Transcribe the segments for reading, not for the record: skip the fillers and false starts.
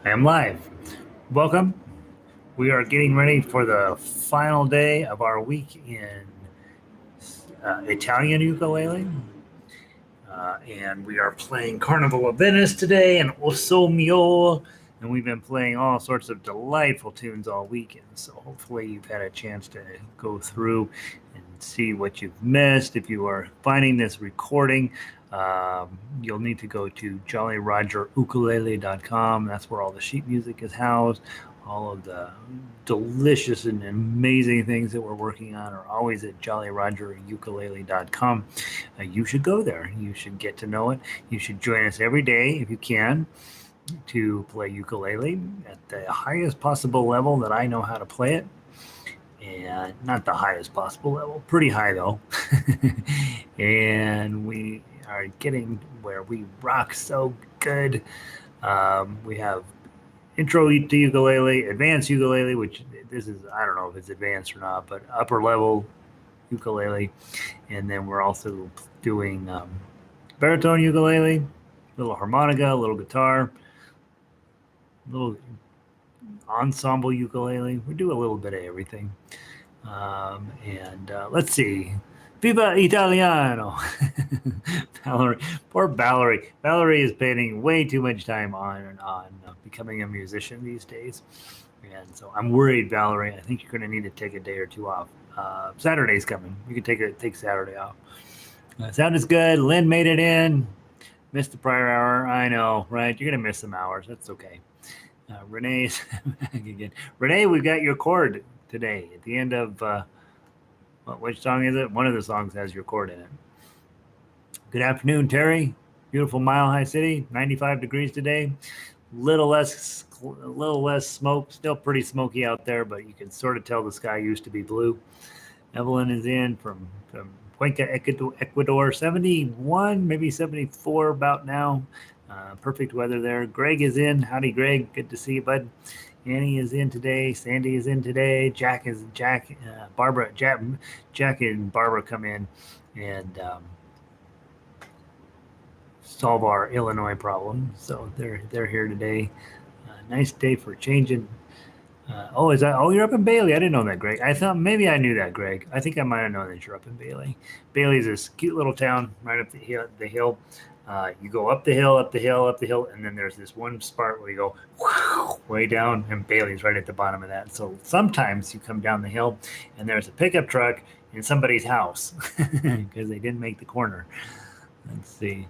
I am live. Welcome. We are getting ready for the final day of our week in Italian ukulele. And we are playing Carnival of Venice today and Oso Mio. And we've been playing all sorts of delightful tunes all weekend. So hopefully you've had a chance to go through and see what you've missed. If you are finding this recording, you'll need to go to jollyrogerukulele.com. That's where all the sheet music is housed. All of the delicious and amazing things that we're working on are always at jollyrogerukulele.com. You should go there. You should get to know it. You should join us every day if you can to play ukulele at the highest possible level that I know how to play it. And not the highest possible level, pretty high though. And we are getting where we rock so good. We have intro to ukulele, advanced ukulele, which this is, I don't know if it's advanced or not, but upper level ukulele. And then we're also doing baritone ukulele, a little harmonica, a little guitar, a little ensemble ukulele. We do a little bit of everything. And let's see. Viva Italiano! Valerie, poor Valerie. Valerie is spending way too much time on becoming a musician these days, and so I'm worried, Valerie. I think you're going to need to take a day or two off. Saturday's coming. You can take Saturday off. Sound is good. Lynn made it in. Missed the prior hour. I know, right? You're going to miss some hours. That's okay. Renee's back again. Renee, we've got your chord today at the end of which song is it? One of the songs has your chord in it. Good afternoon, Terry. Beautiful Mile High City. 95 degrees today. Little less smoke. Still pretty smoky out there, but you can sort of tell the sky used to be blue. Evelyn is in from Cuenca, Ecuador. 71, maybe 74 about now. Perfect weather there. Greg is in. Howdy, Greg. Good to see you, bud. Annie is in today. Sandy is in today. Barbara, Jack and Barbara come in and solve our Illinois problem. So they're here today. Nice day for changing. You're up in Bailey. I didn't know that, Greg. I thought maybe I knew that, Greg. I think I might have known that you're up in Bailey. Bailey's this cute little town right up the hill. You go up the hill, and then there's this one spot where you go way down, and Bailey's right at the bottom of that. So sometimes you come down the hill, and there's a pickup truck in somebody's house because they didn't make the corner. Let's see.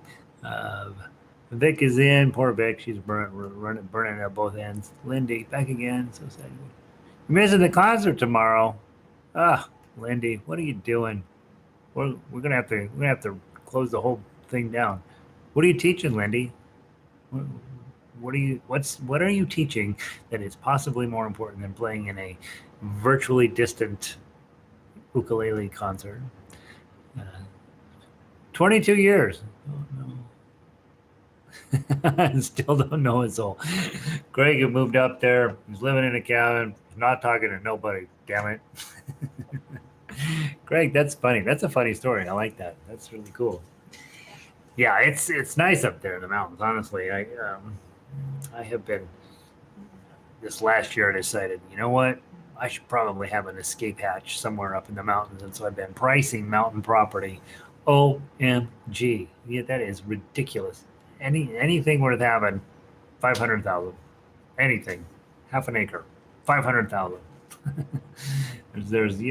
Vic is in. Poor Vic. She's burning at both ends. Lindy, back again. So sad. You're missing the concert tomorrow. Lindy, what are you doing? We're gonna have to close the whole thing down. What are you teaching, Lindy? What are you teaching that is possibly more important than playing in a virtually distant ukulele concert? 22 years. Oh, no. I still don't know his soul. Greg had moved up there. He's living in a cabin. He's not talking to nobody. Damn it. Greg, that's funny. That's a funny story. I like that. That's really cool. Yeah, it's nice up there in the mountains. Honestly, I have been this last year. I decided, you know what? I should probably have an escape hatch somewhere up in the mountains, and so I've been pricing mountain property. OMG, yeah, that is ridiculous. Anything worth having, 500,000. Anything, half an acre, 500,000. there's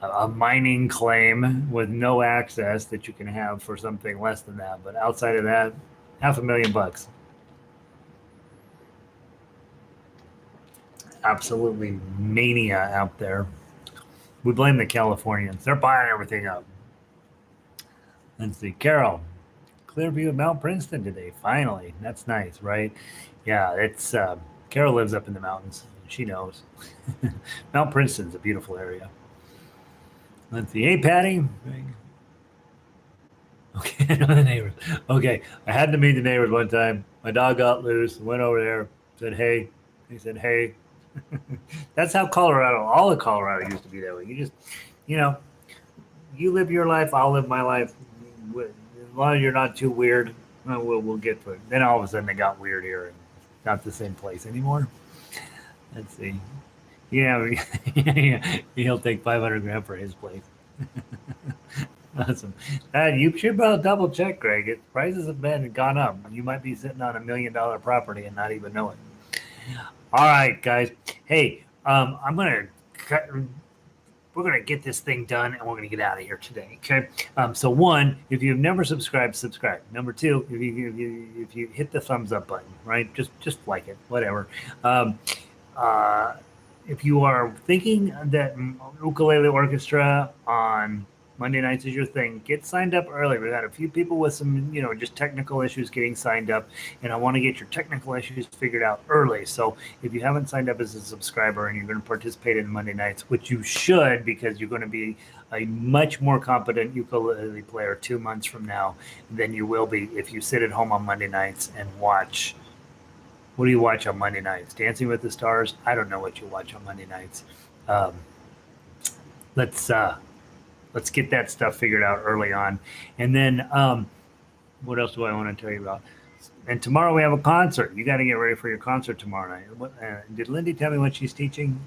a mining claim with no access that you can have for something less than that. But outside of that, $500,000. Absolutely mania out there. We blame the Californians. They're buying everything up. Let's see. Carol, clear view of Mount Princeton today. Finally. That's nice, right? Yeah, it's Carol lives up in the mountains. She knows. Mount Princeton's a beautiful area. Let's see. Hey, Patty. Okay, I know the neighbors. Okay, I had to meet the neighbors one time. My dog got loose, went over there, said, hey. He said, hey. That's how all of Colorado used to be that way. You just, you live your life, I'll live my life. As long as you're not too weird, we'll get to it. Then all of a sudden they got weird here. not the same place anymore. Let's see. Yeah, he'll take 500 grand for his place. Awesome. You should double check, Greg. Prices have been gone up. You might be sitting on $1 million property and not even know it. All right, guys. Hey, I'm gonna cut. We're gonna get this thing done, and we're gonna get out of here today. Okay. So one, if you've never subscribed, subscribe. Number two, if you hit the thumbs up button, right? Just like it, whatever. If you are thinking that ukulele orchestra on Monday nights is your thing, get signed up early. We got a few people with some, just technical issues getting signed up, and I want to get your technical issues figured out early. So if you haven't signed up as a subscriber and you're going to participate in Monday nights, which you should, because you're going to be a much more competent ukulele player 2 months from now than you will be if you sit at home on Monday nights and watch. What do you watch on Monday nights? Dancing with the Stars? I don't know what you watch on Monday nights. Let's get that stuff figured out early on. And then what else do I want to tell you about? And tomorrow we have a concert. You got to get ready for your concert tomorrow night. Did Lindy tell me what she's teaching?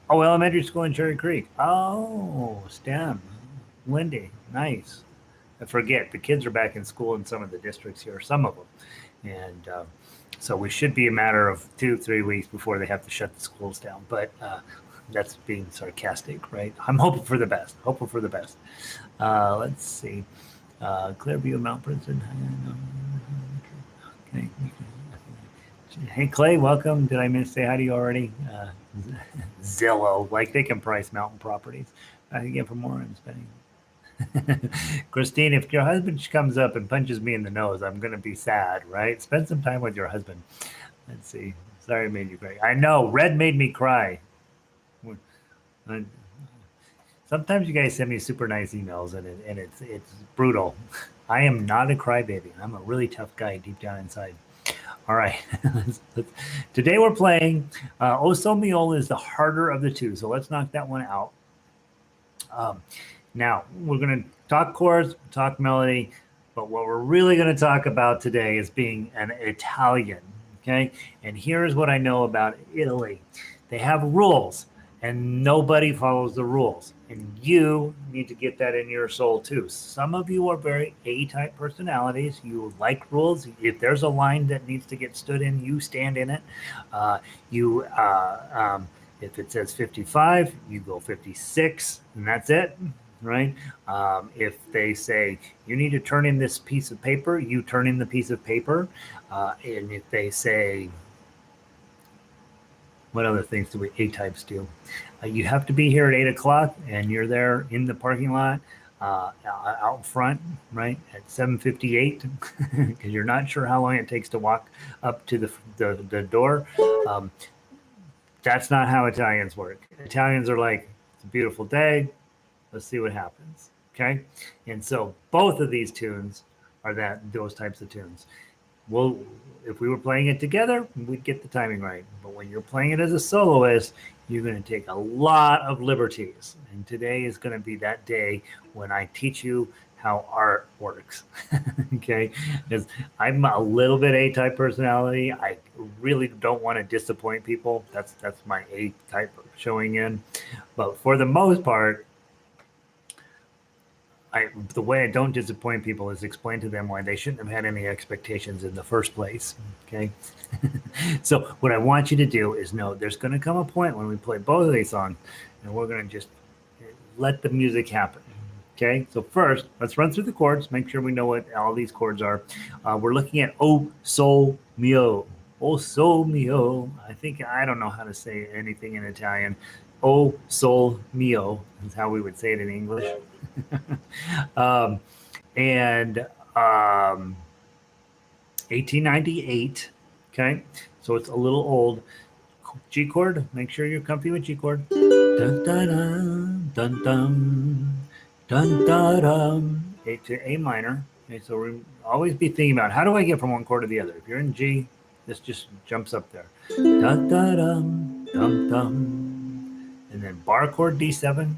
Oh, elementary school in Cherry Creek. Oh, STEM. Lindy, nice. I forget, the kids are back in school in some of the districts here, some of them. And so we should be a matter of 2-3 weeks before they have to shut the schools down. But that's being sarcastic, right? I'm hoping for the best. Let's see. Clearview, Mount Princeton. Okay. Hey, Clay, welcome. Did I say hi to you already? Zillow, like they can price mountain properties. I can get for more. I'm spending. Christine, if your husband comes up and punches me in the nose, I'm going to be sad, right? Spend some time with your husband. Let's see. Sorry I made you cry. I know. Red made me cry. Sometimes you guys send me super nice emails and it's brutal. I am not a crybaby. I'm a really tough guy deep down inside. All right. Today we're playing O Sol Mio is the harder of the two. So let's knock that one out. Now, we're going to talk chords, talk melody, but what we're really going to talk about today is being an Italian, okay? And here's what I know about Italy. They have rules, and nobody follows the rules. And you need to get that in your soul, too. Some of you are very A-type personalities. You like rules. If there's a line that needs to get stood in, you stand in it. If it says 55, you go 56, and that's it. Right? If they say you need to turn in this piece of paper, you turn in the piece of paper. And if they say, what other things do we A-types do? You have to be here at 8 o'clock, and you're there in the parking lot out front, right, at 7:58, because you're not sure how long it takes to walk up to the door. That's not how Italians work. Italians are like, it's a beautiful day. Let's see what happens. Okay. And so both of these tunes are those types of tunes. Well, if we were playing it together, we'd get the timing right. But when you're playing it as a soloist, you're going to take a lot of liberties. And today is going to be that day when I teach you how art works. Okay. Because I'm a little bit A-type personality. I really don't want to disappoint people. That's my A-type showing in. But for the most part, the way I don't disappoint people is explain to them why they shouldn't have had any expectations in the first place. Okay. So what I want you to do is know there's going to come a point when we play both of these songs and we're going to just let the music happen. Okay. So first, let's run through the chords, make sure we know what all these chords are. We're looking at O Sol Mio. O Sol Mio. I don't know how to say anything in Italian. O Sol Mio is how we would say it in English. 1898. Okay, so it's a little old. G chord. Make sure you're comfy with G chord. Dun dun dun dun dun dun dun. A to A minor. Okay, so we always be thinking about how do I get from one chord to the other. If you're in G, this just jumps up there. Dun dun dun dum dum, and then bar chord D7.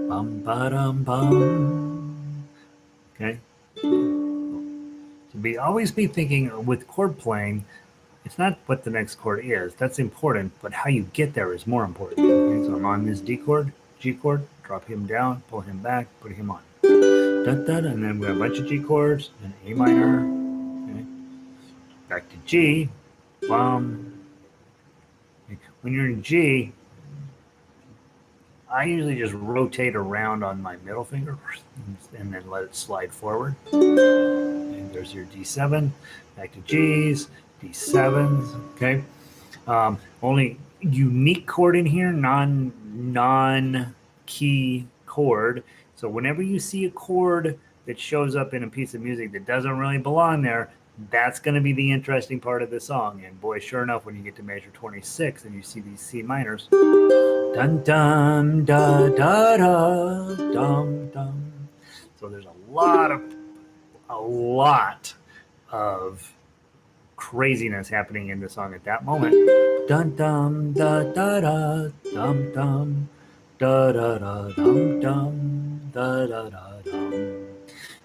Bum ba dum bum. Okay. So always be thinking with chord playing. it's not what the next chord is. That's important, but how you get there is more important. Okay, so I'm on this D chord, G chord, drop him down, pull him back, put him on. Dun, dun, and then we have a bunch of G chords, and A minor, okay. Back to G, bum. When you're in G, I usually just rotate around on my middle finger and then let it slide forward. And there's your D7, back to G's, D7s, okay? Only unique chord in here, non-key chord. So whenever you see a chord that shows up in a piece of music that doesn't really belong there, that's going to be the interesting part of the song. And boy, sure enough, when you get to measure 26 and you see these C minors, dun dun da da da dum dum. So there's a lot of craziness happening in the song at that moment. Dun dum da da da dum dum da da da dum dum da da da dum.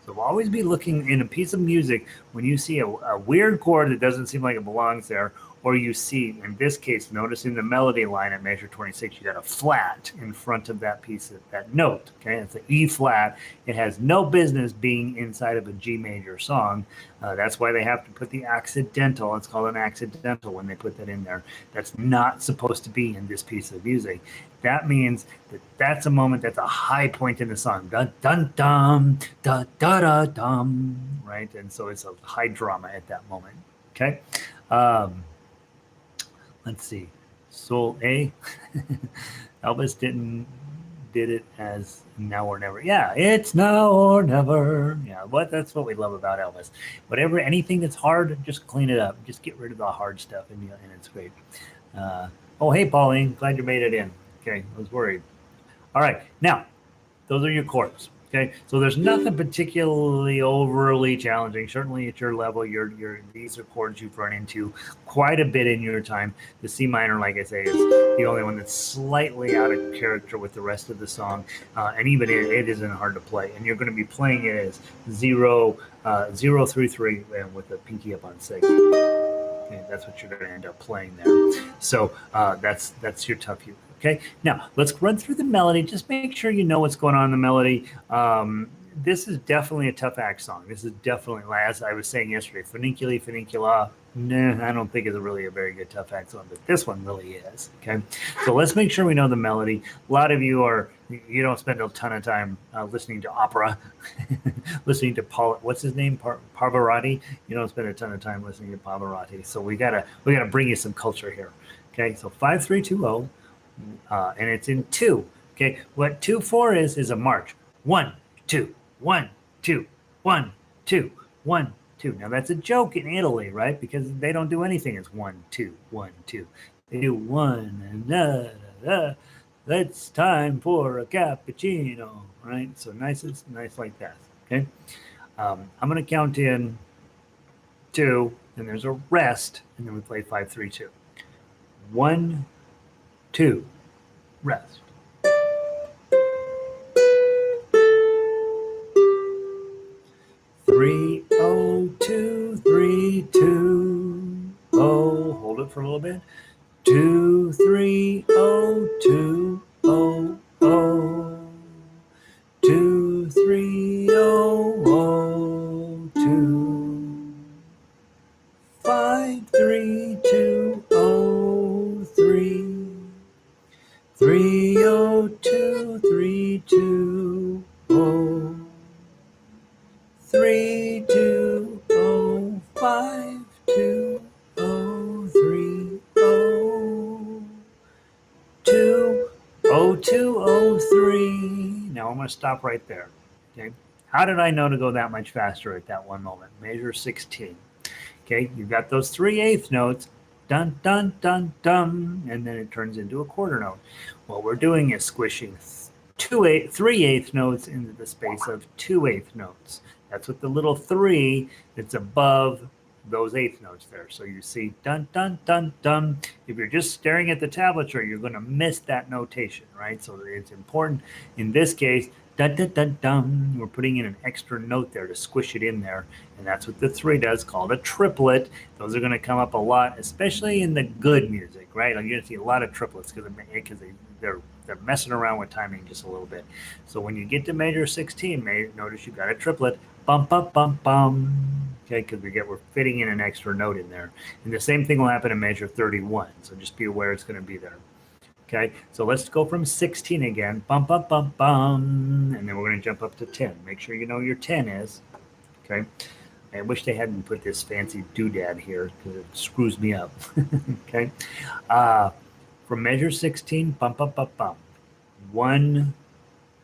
So always be looking in a piece of music when you see a weird chord that doesn't seem like it belongs there, or you see, in this case, notice in the melody line at measure 26, you got a flat in front of that piece of that note. Okay, it's an E flat. It has no business being inside of a G major song. That's why they have to put the accidental. It's called an accidental when they put that in there. That's not supposed to be in this piece of music. That means that that's a moment, that's a high point in the song. Dun dun dum, da da da dum, right? And so it's a high drama at that moment. Okay. Let's see. Sol A. Elvis did it as now or never. Yeah, it's now or never. Yeah, that's what we love about Elvis. Whatever, anything that's hard, just clean it up. Just get rid of the hard stuff, and it's great. Oh, hey, Pauline, glad you made it in. Okay, I was worried. All right, now those are your chords. Okay, so there's nothing particularly overly challenging. Certainly at your level, these are chords you've run into quite a bit in your time. The C minor, like I say, is the only one that's slightly out of character with the rest of the song, and even it isn't hard to play. And you're going to be playing it as 0 through 3, and with a pinky up on 6. Okay, that's what you're going to end up playing there. So that's your tough uke. Okay, now let's run through the melody. Just make sure you know what's going on in the melody. This is definitely a tough act song. This is definitely, as I was saying yesterday, Funiculi, Funicula. Nah, I don't think it's really a very good tough act song, but this one really is. Okay, so let's make sure we know the melody. A lot of you don't spend a ton of time listening to opera, listening to what's his name, Pavarotti. You don't spend a ton of time listening to Pavarotti. So we gotta bring you some culture here. Okay, so 5-3-2-0. And it's in 2. Okay, what 2-4 is a march. 1, 2, 1, 2, 1, 2, 1, 2. Now that's a joke in Italy, right? Because they don't do anything. It's 1, 2, 1, 2. They do 1 and it's time for a cappuccino, right? So nice like that. Okay, I'm gonna count in 2, and there's a rest, and then we play 5-3-2. 1, 2, rest. 3-0-2-3-2. Oh, hold it for a little bit. 2-3-0-2-0-0. 2-3-0-0-2. 5-3-2-0-3. 3-0-2-3-2-0. 3-2-0-5-2-0-3-0. 2-0-2-0-3. Now I'm going to stop right there. Okay. How did I know to go that much faster at that one moment? Measure 16. Okay. You've got those 3/8 notes. Dun, dun, dun, dun, and then it turns into a quarter note. What we're doing is squishing 3/8 notes into the space of 2/8 notes. That's what the little 3 that's above those 8th notes there. So you see dun, dun, dun, dun. If you're just staring at the tablature, you're going to miss that notation, right? So it's important in this case, dun, dun, dun, dun. We're putting in an extra note there to squish it in there, and that's what the 3 does, called a triplet. Those are going to come up a lot, especially in the good music, right? Like you're going to see a lot of triplets because they're messing around with timing just a little bit. So when you get to measure 16, notice you got a triplet. Bum, bum, bum, bum. Okay, because we're fitting in an extra note in there. And the same thing will happen in measure 31. So just be aware it's going to be there. Okay, so let's go from 16 again. Bum, bum, bum, bum. And then we're going to jump up to 10. Make sure you know your 10 is. Okay. I wish they hadn't put this fancy doodad here because it screws me up. Okay. From measure 16, bum, bum, bum, bum. 1,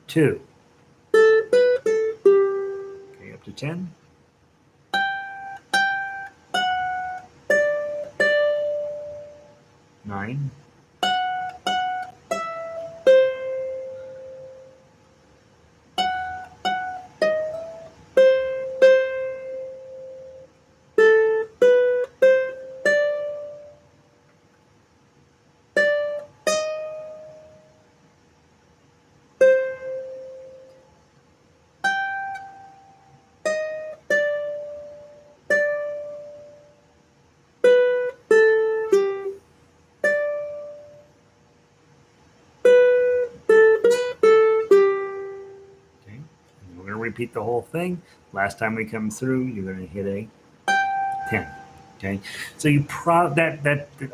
2. Okay, up to 10. 9. 'Kay. And we're going to repeat the whole thing. Last time we come through, you're going to hit a 10. Okay, so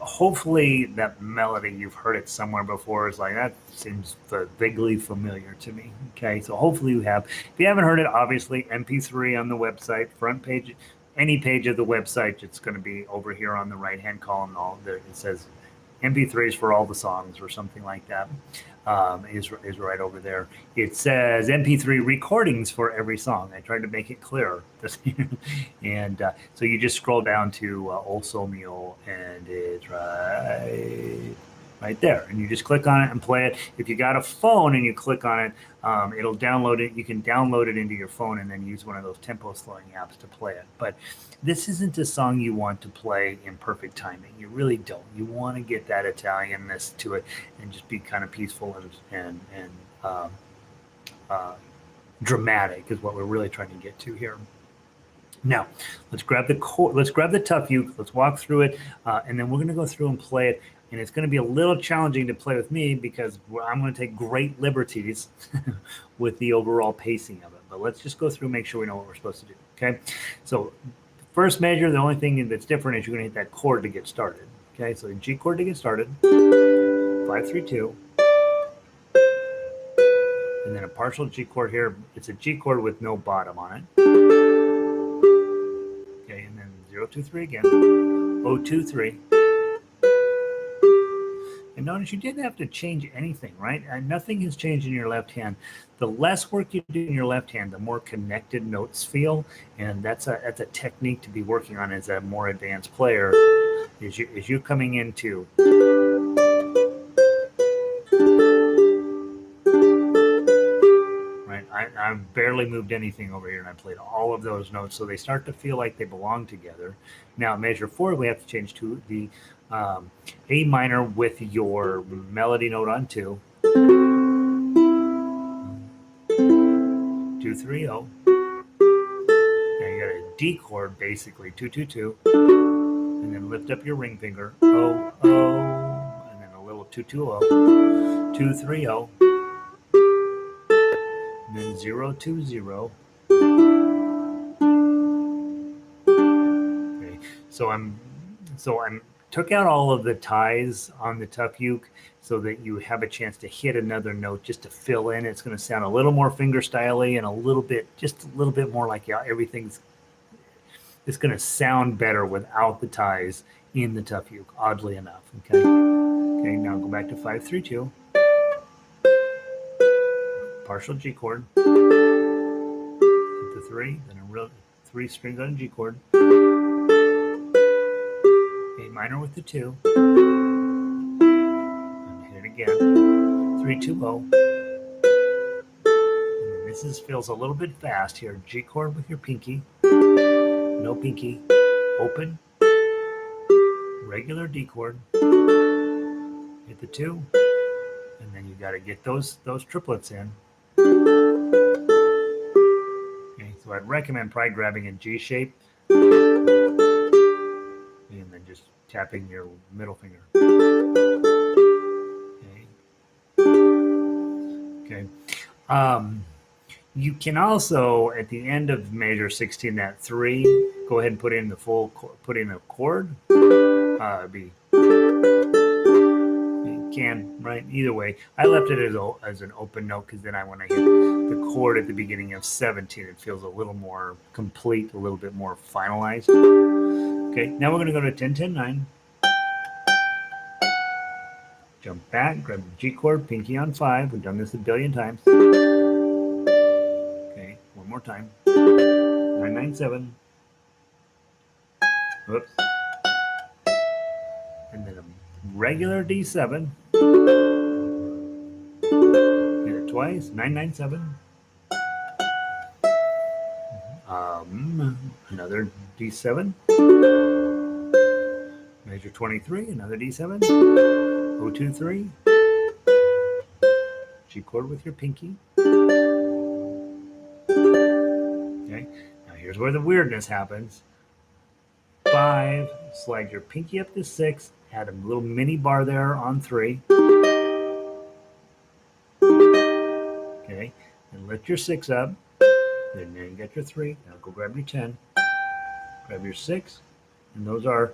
hopefully that melody, you've heard it somewhere before. It's like, that seems vaguely familiar to me. Okay, so hopefully you have. If you haven't heard it, obviously MP3 on the website, front page, any page of the website, it's going to be over here on the right hand column. It says MP3s for all the songs or something like that. Is right over there. It says MP3 recordings for every song. I tried to make it clear. And so you just scroll down to Old Soul Mule, and it's right there. And you just click on it and play it. If you got a phone and you click on it, it'll download it. You can download it into your phone and then use one of those tempo slowing apps to play it. But this isn't a song you want to play in perfect timing. You really don't. You want to get that Italianness to it and just be kind of peaceful and dramatic is what we're really trying to get to here. Now, let's grab the tough uke. Let's walk through it, and then we're going to go through and play it. And it's going to be a little challenging to play with me because I'm going to take great liberties with the overall pacing of it. But let's just go through and make sure we know what we're supposed to do. Okay, so first measure, the only thing that's different is you're going to hit that chord to get started. Okay, so the G chord to get started, 5, 3, 2, and then a partial G chord here. It's a G chord with no bottom on it. Okay, and then 0, 2, 3 again, 0, 2, 3. And notice you didn't have to change anything, right? Nothing has changed in your left hand. The less work you do in your left hand, the more connected notes feel, and that's a technique to be working on as a more advanced player. Is you coming into right? I've barely moved anything over here, and I played all of those notes, so they start to feel like they belong together. Now, measure 4, we have to change to the A minor with your melody note on 2. 2, 3, 0. Now you got a D chord, basically 2, 2, 2, and then lift up your ring finger, 0, 0, and then a little 2, 2, 0, 2, 3, 0, and then 0, 2, 0. Okay, so I'm took out all of the ties on the tough uke so that you have a chance to hit another note just to fill in. It's going to sound a little more fingerstyle-y and just a little bit more like everything's. It's going to sound better without the ties in the tough uke, oddly enough. Okay. Okay. Now go back to 5, 3, 2. Partial G chord. Hit the 3, then a real 3 strings on a G chord. A minor with the 2, and hit it again, 3, 2, 0. And then this feels a little bit fast here. G chord with your pinky, no pinky, open, regular D chord, hit the 2, and then you got to get those triplets in. Okay, so I'd recommend probably grabbing a G shape and then just tapping your middle finger. Okay. You can also, at the end of measure 16, that 3, go ahead and put in the full, put in a chord. Be you can, right? Either way, I left it as an open note because then when I hit the chord at the beginning of 17, it feels a little more complete, a little bit more finalized. Okay, now we're going to go to 10, 10, 9. Jump back, grab the G chord, pinky on 5. We've done this a billion times. Okay, one more time. 9, 9, 7. Whoops. And then a regular D7. Hit it twice. 9, 9, 7. Another D7. Measure 23. Another D7. 0, 2, 3. G chord with your pinky. Okay. Now here's where the weirdness happens. 5. Slide your pinky up to 6. Add a little mini bar there on 3. Okay. And lift your 6 up. Then you get your 3. Now go grab your 10. Grab your 6. And those are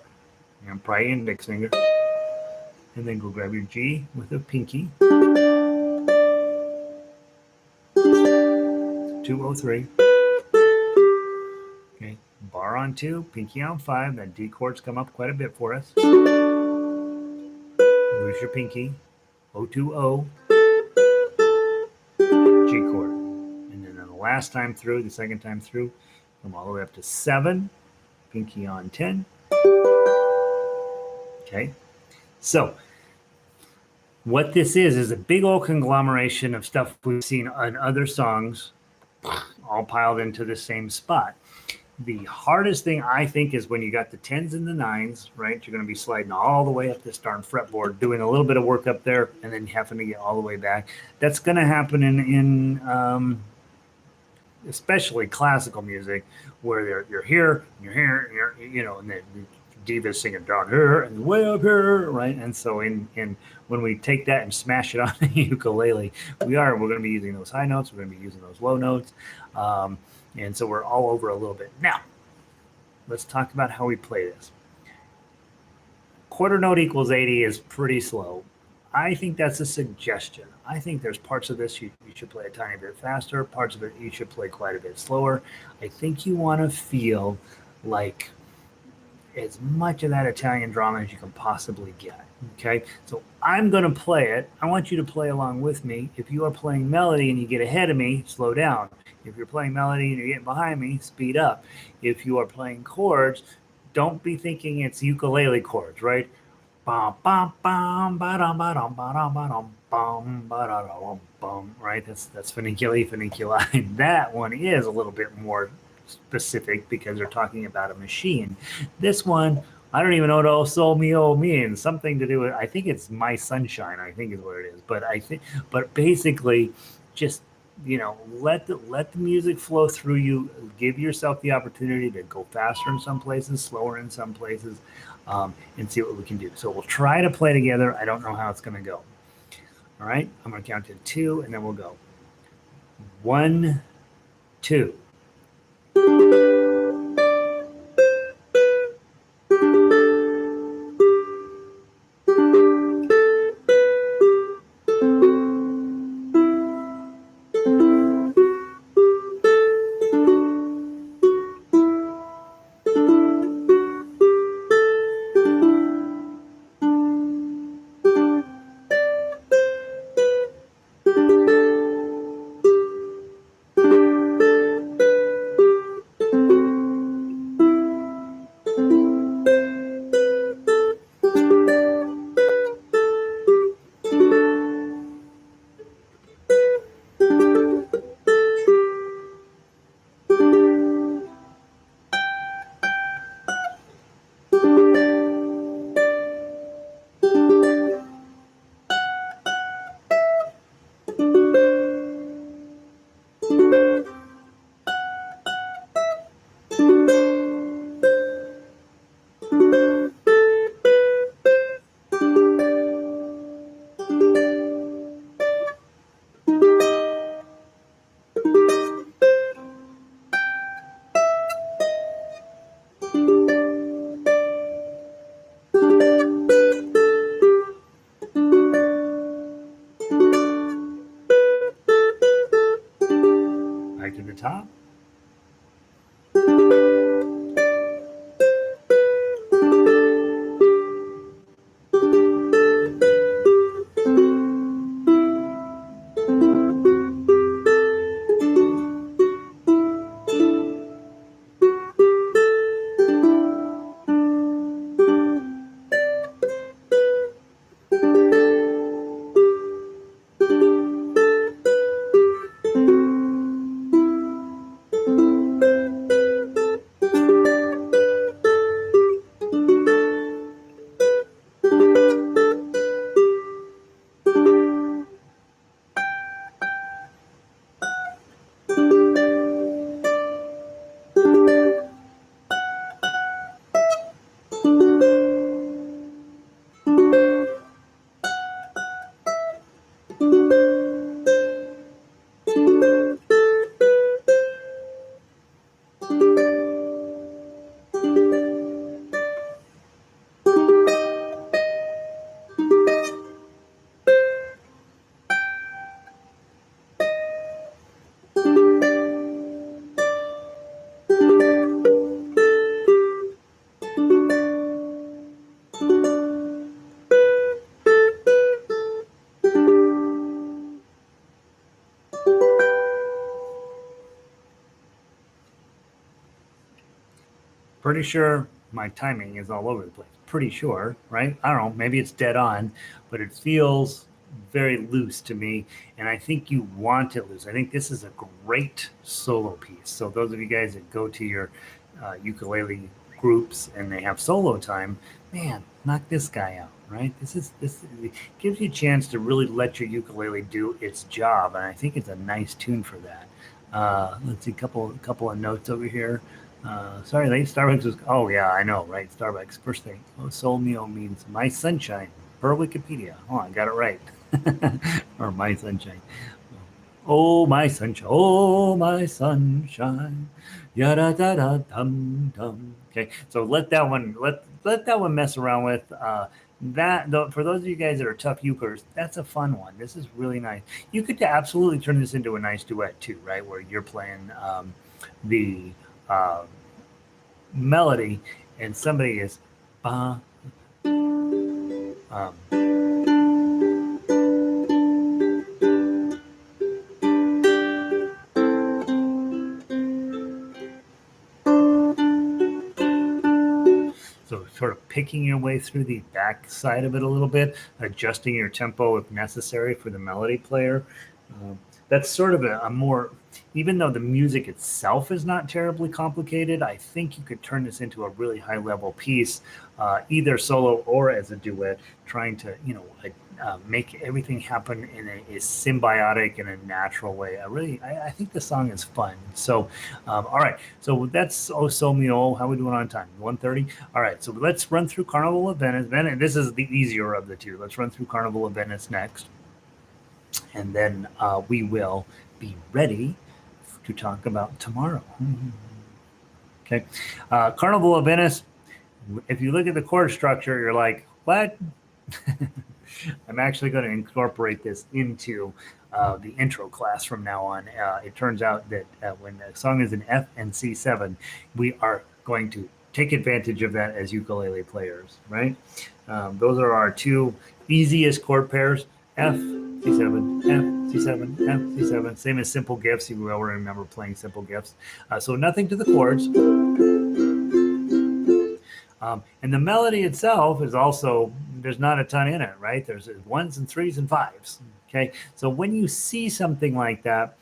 probably index finger. And then go grab your G with a pinky. 203. Okay, bar on 2, pinky on 5. That D chord's come up quite a bit for us. Lose your pinky. 020. G chord. And then the last time through, the second time through, come all the way up to 7. Pinky on 10. Okay, so what this is a big old conglomeration of stuff we've seen on other songs, all piled into the same spot. The hardest thing, I think, is when you got the 10s and the 9s, right? You're going to be sliding all the way up this darn fretboard, doing a little bit of work up there, and then having to get all the way back. That's going to happen in especially classical music, where you're here, and then divas singing down here and way up here, right? And so when we take that and smash it on the ukulele, we're going to be using those high notes, we're going to be using those low notes, and so we're all over a little bit. Now, let's talk about how we play this. Quarter note equals 80 is pretty slow. I think that's a suggestion. I think there's parts of this you should play a tiny bit faster, parts of it you should play quite a bit slower. I think you want to feel like as much of that Italian drama as you can possibly get. Okay, so I'm going to play it. I want you to play along with me. If you are playing melody and you get ahead of me, slow down. If you're playing melody and you're getting behind me, speed up. If you are playing chords, don't be thinking it's ukulele chords, right? Bum, bum, bum, ba-dum, ba-dum, ba-dum, ba-dum, bum, ba-da-dum, bum, right? That's funiculi, funiculi. That one is a little bit more specific because they're talking about a machine. This one, I don't even know what "O Sol Mio" means. Something to do with, I think it's "My Sunshine," I think is what it is. But basically, just let the music flow through you. Give yourself the opportunity to go faster in some places, slower in some places, and see what we can do. So we'll try to play together. I don't know how it's going to go. All right, I'm going to count to 2, and then we'll go. 1, 2. pretty sure my timing is all over the place. Pretty sure, right? I don't know. Maybe it's dead on, but it feels very loose to me. And I think you want it loose. I think this is a great solo piece. So, those of you guys that go to your ukulele groups and they have solo time, man, knock this guy out, right? This gives you a chance to really let your ukulele do its job, and I think it's a nice tune for that. Let's see, couple of notes over here. Sorry, late. Starbucks was. Oh yeah, I know, right? Starbucks. First thing. Oh, Sol Mio means my sunshine per Wikipedia. Oh, I got it right. Or my sunshine. Oh my sunshine. Oh my sunshine. Yada da da dum dum. Okay, so let that one mess around with. That though, for those of you guys that are tough ukers, that's a fun one. This is really nice. You could absolutely turn this into a nice duet too, right? Where you're playing the uh, melody and somebody is uh, um, so sort of picking your way through the back side of it a little bit, adjusting your tempo if necessary for the melody player. Um, that's sort of a more, even though the music itself is not terribly complicated, I think you could turn this into a really high level piece, either solo or as a duet, trying to, make everything happen in a symbiotic and a natural way. I think the song is fun. So, all right. So that's Oh So Mio. How are we doing on time? 1:30. All right. So let's run through Carnival of Venice. This is the easier of the two. Let's run through Carnival of Venice next, and then we will be ready to talk about tomorrow. Okay. Carnival of Venice. If you look at the chord structure, you're like, what? I'm actually going to incorporate this into the intro class from now on. It turns out that when the song is in F and C7, we are going to take advantage of that as ukulele players, right? Those are our two easiest chord pairs: F, C7, F, C7, F, C7. Same as simple gifts. You will remember playing simple gifts. So nothing to the chords. And the melody itself is also, there's not a ton in it, right? There's ones and threes and fives. Okay. So when you see something like that,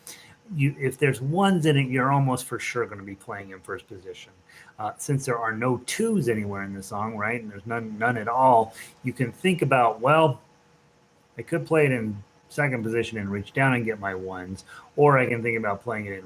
if there's ones in it, you're almost for sure going to be playing in first position. Since there are no twos anywhere in the song, right? And there's none at all, you can think about, well, I could play it in second position and reach down and get my ones, or I can think about playing it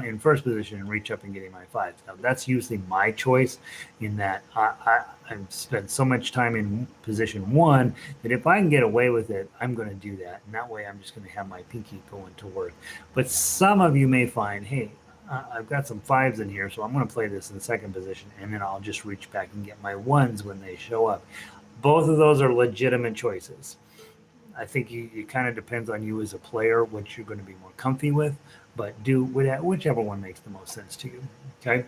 in first position and reach up and getting my fives. Now that's usually my choice, in that I've spent so much time in position one that if I can get away with it, I'm going to do that, and that way I'm just going to have my pinky going to work. But some of you may find, hey, I've got some fives in here, so I'm going to play this in second position, and then I'll just reach back and get my ones when they show up. Both of those are legitimate choices. I think it kind of depends on you as a player, what you're going to be more comfy with, but do whichever one makes the most sense to you. Okay.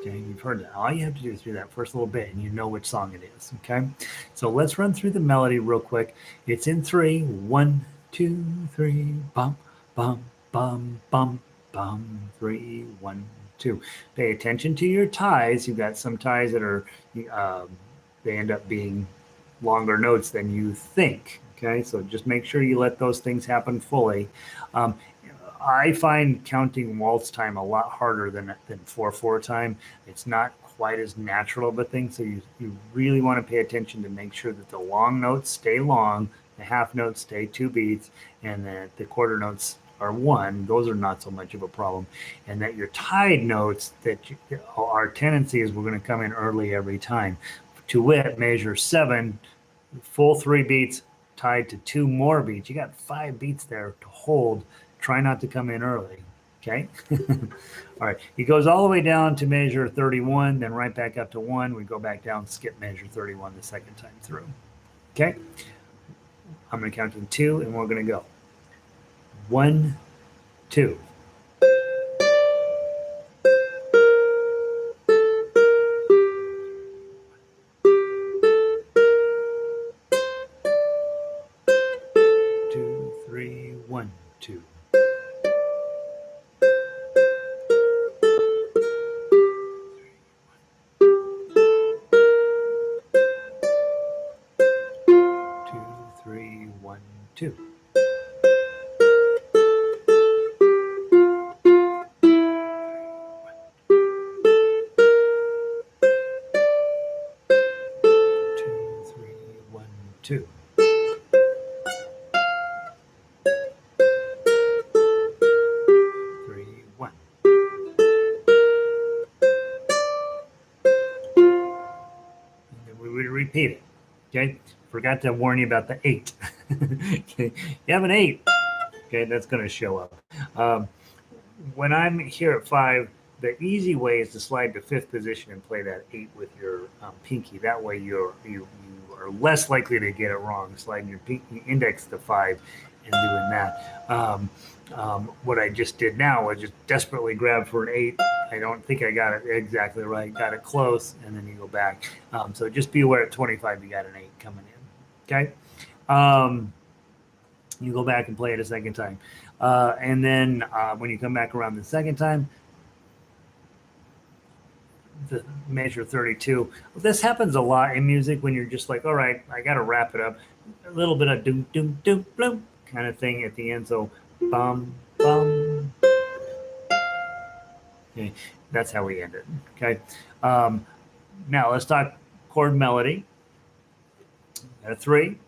Okay, you've heard that. All you have to do is do that first little bit, and you know which song it is. Okay. So let's run through the melody real quick. It's in 3. 1, 2, 3. Bum, bum, bum, bum, bum. 3, 1, 2. Pay attention to your ties. You've got some ties that are, they end up being longer notes than you think. Okay, so just make sure you let those things happen fully. I find counting waltz time a lot harder than 4/4 time. It's not quite as natural of a thing, so you really want to pay attention to make sure that the long notes stay long, the half notes stay 2 beats, and that the quarter notes are 1. Those are not so much of a problem, and that your tied notes, that our tendency is we're going to come in early every time. To wit, measure 7, full 3 beats tied to 2 more beats. You got 5 beats there to hold. Try not to come in early. Okay. All right. He goes all the way down to measure 31, then right back up to 1. We go back down, skip measure 31 the second time through. Okay. I'm going to count in 2, and we're going to go 1, 2. 2, 3, 1, 2. 2. Three, 1. And then we would repeat it. Okay. Forgot to warn you about the 8. Okay. You have an 8. Okay, that's going to show up. When I'm here at 5, the easy way is to slide to 5th position and play that 8 with your pinky. That way you are less likely to get it wrong, sliding your pinky index to 5 and doing that. What I just did now was just desperately grab for an 8. I don't think I got it exactly right. Got it close, and then you go back. So just be aware at 25 you got an 8 coming in. Okay. You go back and play it a second time. And then when you come back around the second time, the measure 32. This happens a lot in music when you're just like, all right, I got to wrap it up. A little bit of doom, doom, doom, bloom kind of thing at the end. So, bum, bum. Okay, that's how we end it. Okay. Now let's talk chord melody. Got a 3.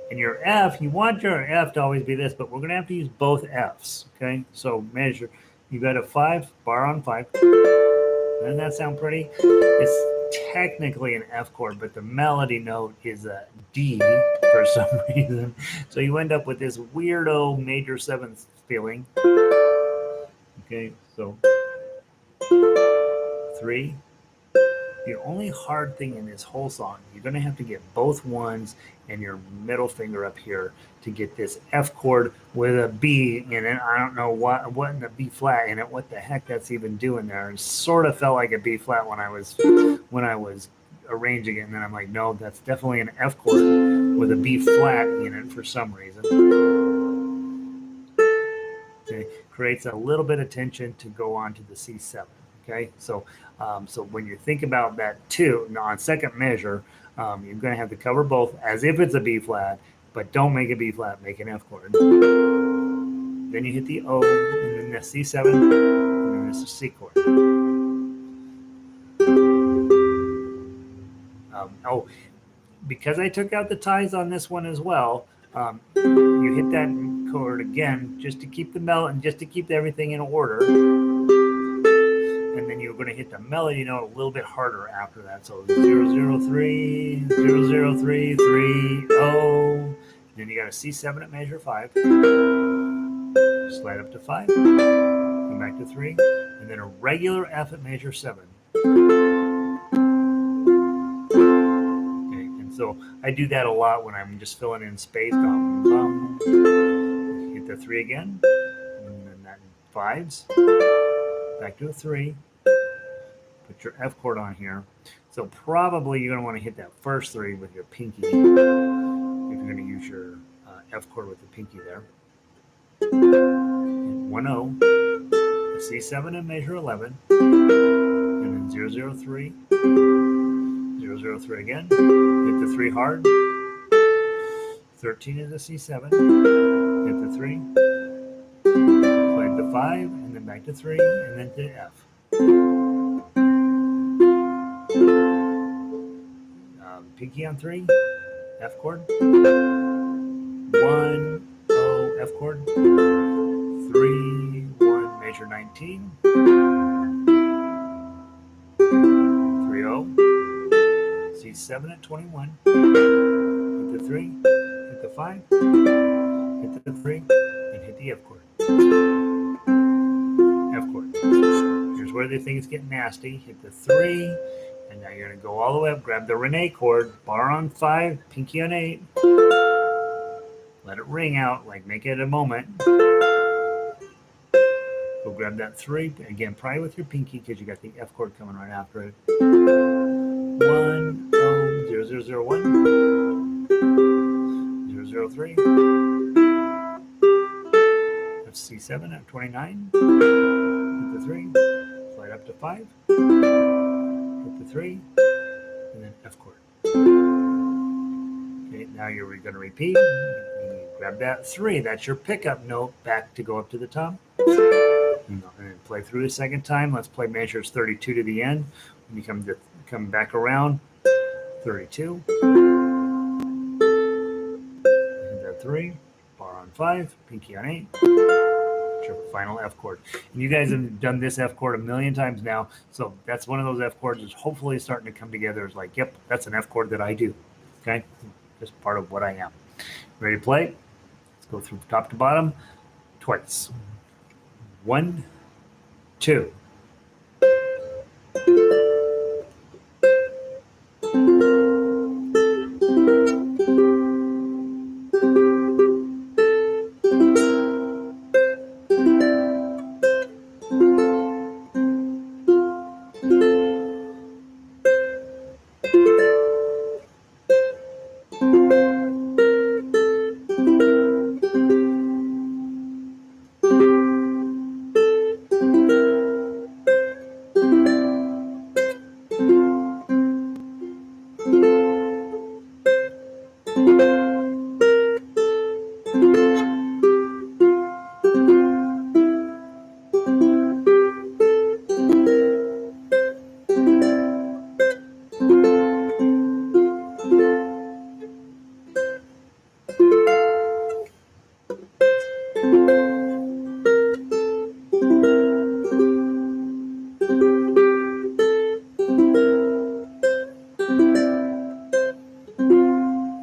And your F, you want your F to always be this, but we're going to have to use both Fs, okay? So measure, you got a 5, bar on 5. Doesn't that sound pretty? It's technically an F chord, but the melody note is a D for some reason. So you end up with this weirdo major 7th feeling. Okay, so 3. The only hard thing in this whole song, you're going to have to get both ones and your middle finger up here to get this F chord with a B in it. I don't know what in the B flat in it, what the heck that's even doing there. It sort of felt like a B flat when I was arranging it, and then I'm like, no, that's definitely an F chord with a B flat in it for some reason. Okay, creates a little bit of tension to go on to the C7. Okay, so when you think about that 2 on second measure, you're going to have to cover both as if it's a B flat, but don't make a B flat, make an F chord. Then you hit the O, and then the C7, and then it's a C chord. Because I took out the ties on this one as well, you hit that chord again just to keep the melody and just to keep everything in order. And then you're going to hit the melody note a little bit harder after that. So 003, 003, 3, O. Then you got a C7 at measure 5. Slide up to 5. Come back to 3. And then a regular F at measure 7. Okay, and so I do that a lot when I'm just filling in space. Bum, bum. Hit the 3 again. And then that 5s. Back to a 3. Put your F chord on here. So probably you're going to want to hit that first 3 with your pinky if you're going to use your F chord with the pinky there. 1 O, a C7 in measure 11, and then 003, 003 again. Hit the 3 hard. 13 is a C7. Hit the 3. Slide the 5, and then back to 3, and then to F. Pinky on 3, F chord. 1, O, F chord. 3, 1, measure 19. 3, O. C7 at 21. Hit the 3, hit the 5, hit the 3, and hit the F chord. F chord. Here's where the things get nasty. Hit the 3. And now you're going to go all the way up, grab the Renee chord, bar on 5, pinky on 8. Let it ring out, like make it a moment. Go grab that 3, again, probably with your pinky because you got the F chord coming right after it. 1, 0, 001, 003. That's C7 at 29. Hit the 3, slide up to 5. Hit the 3, and then F chord. Okay, now you're going to repeat. You grab that 3. That's your pickup note back to go up to the top. And then play through a second time. Let's play measures 32 to the end. When you come back around, 32. 3, bar on 5, pinky on 8, final F chord. And you guys have done this F chord a million times now, so that's one of those F chords that's hopefully starting to come together. It's like, yep, that's an F chord that I do. Okay, just part of what I am. Ready to play? Let's go through top to bottom twice. 1, 2.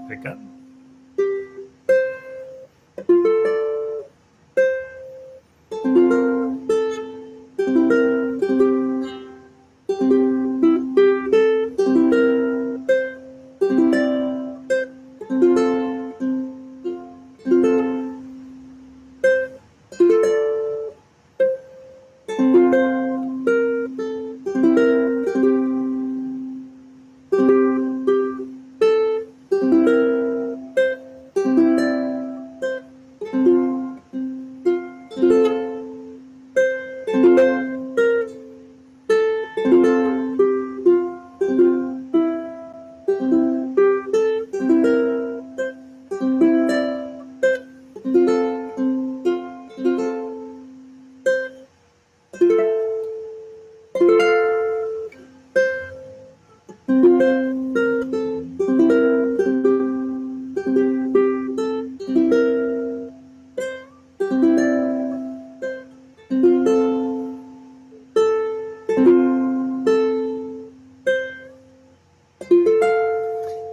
Pick up.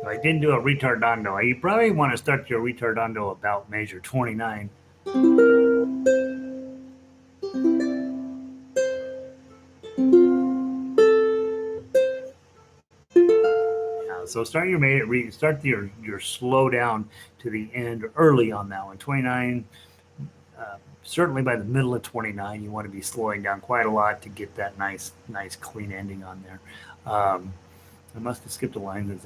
I didn't do a retardando. You probably want to start your retardando about measure 29. So start your slow down to the end early on that one. 29. Certainly by the middle of 29, you want to be slowing down quite a lot to get that nice clean ending on there. I must have skipped a line.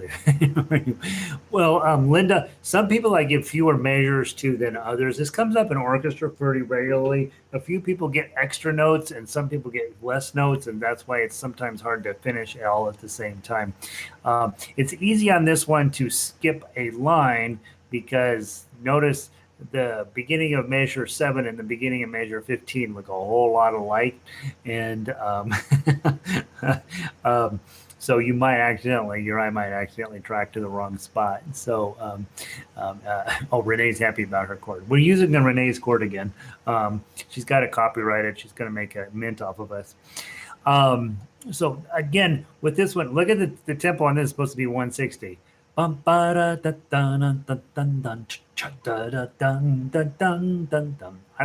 Well, Linda, some people I give fewer measures to than others. This comes up in orchestra pretty regularly. A few people get extra notes and some people get less notes, and that's why it's sometimes hard to finish all at the same time. It's easy on this one to skip a line because notice the beginning of measure 7 and the beginning of measure 15 look a whole lot alike, and so you might accidentally, your eye might accidentally track to the wrong spot. So, oh, Renee's happy about her chord. We're using the Renee's chord again. She's got it copyrighted. She's going to make a mint off of us. So again, with this one, look at the tempo on this is supposed to be 160. I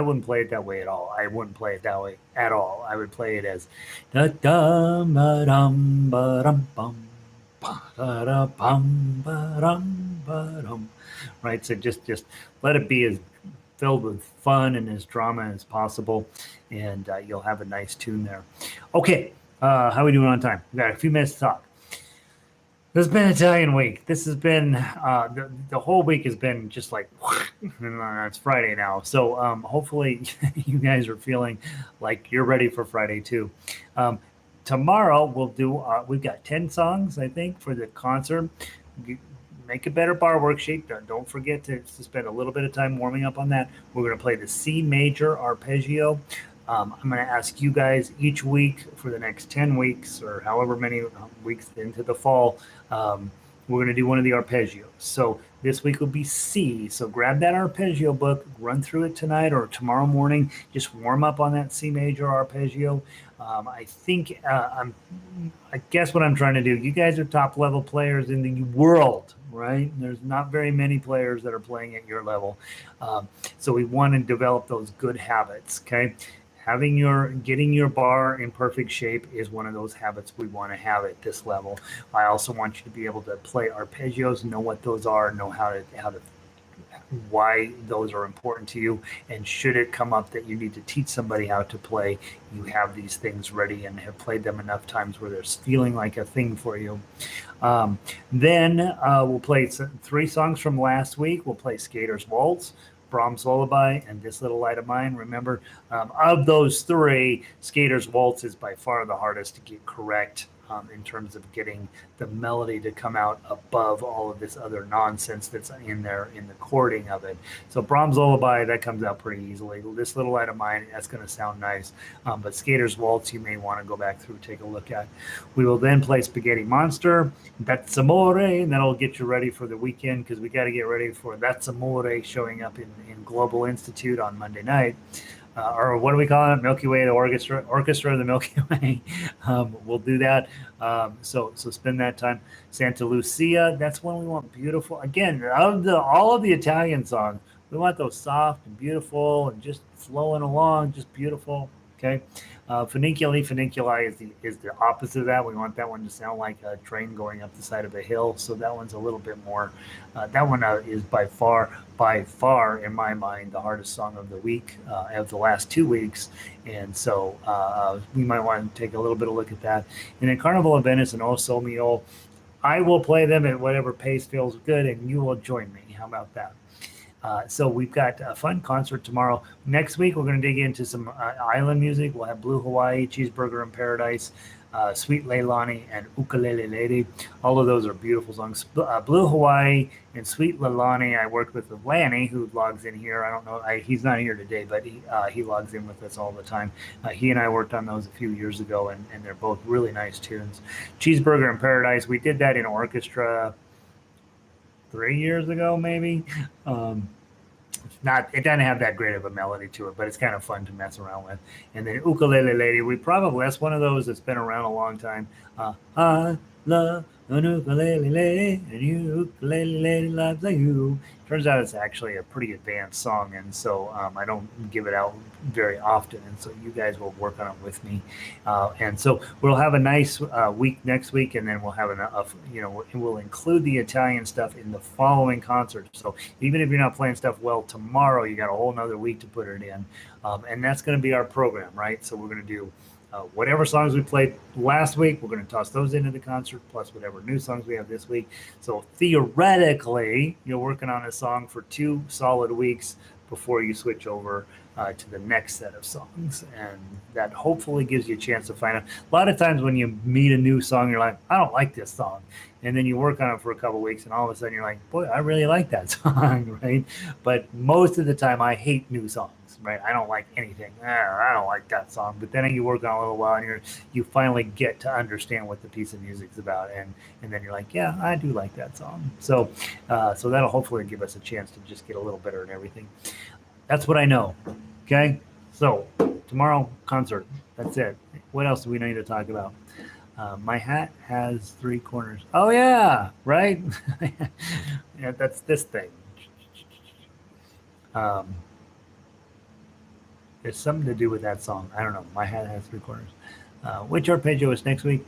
wouldn't play it that way at all. I wouldn't play it that way at all. I would play it as right. So just let it be as filled with fun and as drama as possible, and you'll have a nice tune there. Okay, how are we doing on time? We've got a few minutes to talk. This has been Italian week. This has been the whole week has been just like it's Friday now. So hopefully you guys are feeling like you're ready for Friday too. Tomorrow we'll do. We've got 10 songs I think for the concert. Make a better bar worksheet. Don't forget to spend a little bit of time warming up on that. We're going to play the C major arpeggio. I'm going to ask you guys each week for the next 10 weeks or however many weeks into the fall, we're going to do one of the arpeggios. So This week will be C. So grab that arpeggio book, run through it tonight or tomorrow morning. Just warm up on that C major arpeggio. I think I guess what I'm trying to do. You guys are top level players in the world, right? There's not very many players that are playing at your level, so we want to develop those good habits. Okay, getting your bar in perfect shape is one of those habits we want to have at this level. I also want you to be able to play arpeggios, know what those are, know how to why those are important to you, and should it come up that you need to teach somebody how to play, you have these things ready and have played them enough times where they're feeling like a thing for you. Then we'll play three songs from last week. We'll play Skater's Waltz, Brahms Lullaby, and This Little Light of Mine. Remember, of those three, Skater's Waltz is by far the hardest to get correct, in terms of getting the melody to come out above all of this other nonsense that's in there in the chording of it. So Brahms Lullaby, that comes out pretty easily. This Little Light of Mine, that's going to sound nice. But Skater's Waltz, you may want to go back through, take a look at. We will then play Spaghetti Monster, That's Amore, and that'll get you ready for the weekend, because we got to get ready for That's Amore showing up in Global Institute on Monday night. Or what do we call it? Milky Way, the orchestra of the Milky Way. We'll do that. So spend that time. Santa Lucia, that's when we want beautiful. Again, all of the Italian songs, we want those soft and beautiful and just flowing along, just beautiful. Okay. Funiculi is the opposite of that. We want that one to sound like a train going up the side of a hill. So that one's a little bit more. That one is by far, in my mind, the hardest song of the week, of the last 2 weeks. And so we might want to take a little bit of look at that. And then Carnival of Venice and O Sol Mio, I will play them at whatever pace feels good, and you will join me. How about that? So we've got a fun concert tomorrow. Next week, we're going to dig into some island music. We'll have Blue Hawaii, Cheeseburger in Paradise, Sweet Leilani, and Ukulele Lady. All of those are beautiful songs. Blue Hawaii and Sweet Leilani, I worked with Lanny, who logs in here. I don't know. He's not here today, but he logs in with us all the time. He and I worked on those a few years ago, and they're both really nice tunes. Cheeseburger in Paradise, we did that in orchestra 3 years ago, maybe. It doesn't have that great of a melody to it, but it's kind of fun to mess around with. And then Ukulele Lady, that's one of those that's been around a long time. I love an ukulele lady, and you ukulele lady loves you. Turns out it's actually a pretty advanced song, and so I don't give it out very often, and so you guys will work on it with me. And so we'll have a nice week next week, and then we'll have we'll include the Italian stuff in the following concert. So even if you're not playing stuff well tomorrow, you got a whole nother week to put it in, and that's going to be our program, right? So we're going to do whatever songs we played last week, we're going to toss those into the concert, plus whatever new songs we have this week. So theoretically, you're working on a song for 2 solid weeks before you switch over to the next set of songs. And that hopefully gives you a chance to find out. A lot of times when you meet a new song, you're like, I don't like this song. And then you work on it for a couple of weeks, and all of a sudden you're like, boy, I really like that song, right? But most of the time, I hate new songs. Right, I don't like anything. I don't like that song. But then you work on it a little while, and you finally get to understand what the piece of music's about, and then you're like, yeah, I do like that song. So that'll hopefully give us a chance to just get a little better at everything. That's what I know. Okay, so tomorrow concert. That's it. What else do we need to talk about? My hat has 3 corners. Oh yeah, right. Yeah, that's this thing. There's something to do with that song. I don't know. My hat has 3 corners. Which arpeggio is next week?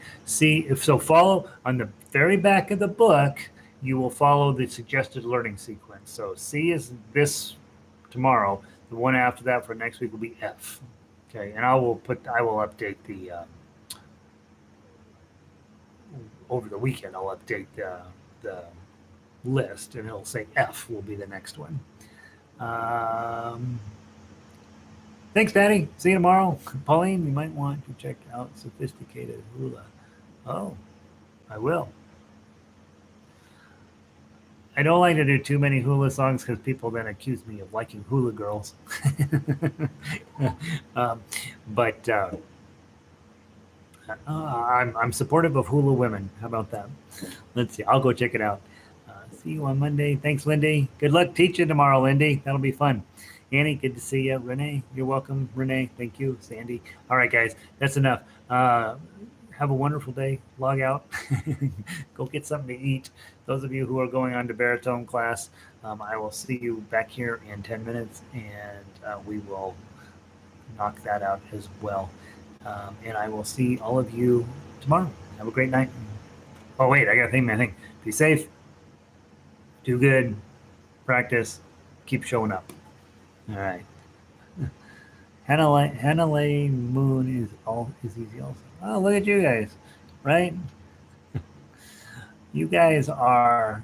Follow on the very back of the book. You will follow the suggested learning sequence. So C is this tomorrow. The one after that for next week will be F. Okay, and I will update the over the weekend. I'll update the list, and it'll say F will be the next one. Thanks, Patty. See you tomorrow. Pauline, you might want to check out Sophisticated Hula. Oh, I will. I don't like to do too many hula songs because people then accuse me of liking hula girls. But I'm supportive of hula women. How about that? Let's see. I'll go check it out. see you on Monday. Thanks, Lindy. Good luck teaching tomorrow, Lindy. That'll be fun. Annie, good to see you. Renee, you're welcome. Renee, thank you. Sandy. All right, guys, that's enough. Have a wonderful day. Log out. Go get something to eat. Those of you who are going on to baritone class, I will see you back here in 10 minutes, and we will knock that out as well. And I will see all of you tomorrow. Have a great night. Oh, wait, I got to think, man. Think. Be safe. Do good. Practice. Keep showing up. All right. Hannah Lane Moon is easy also. Oh, look at you guys, right? You guys are.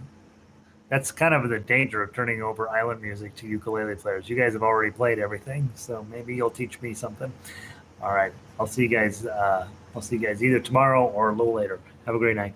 That's kind of the danger of turning over island music to ukulele players. You guys have already played everything, so maybe you'll teach me something. All right. I'll see you guys. I'll see you guys either tomorrow or a little later. Have a great night.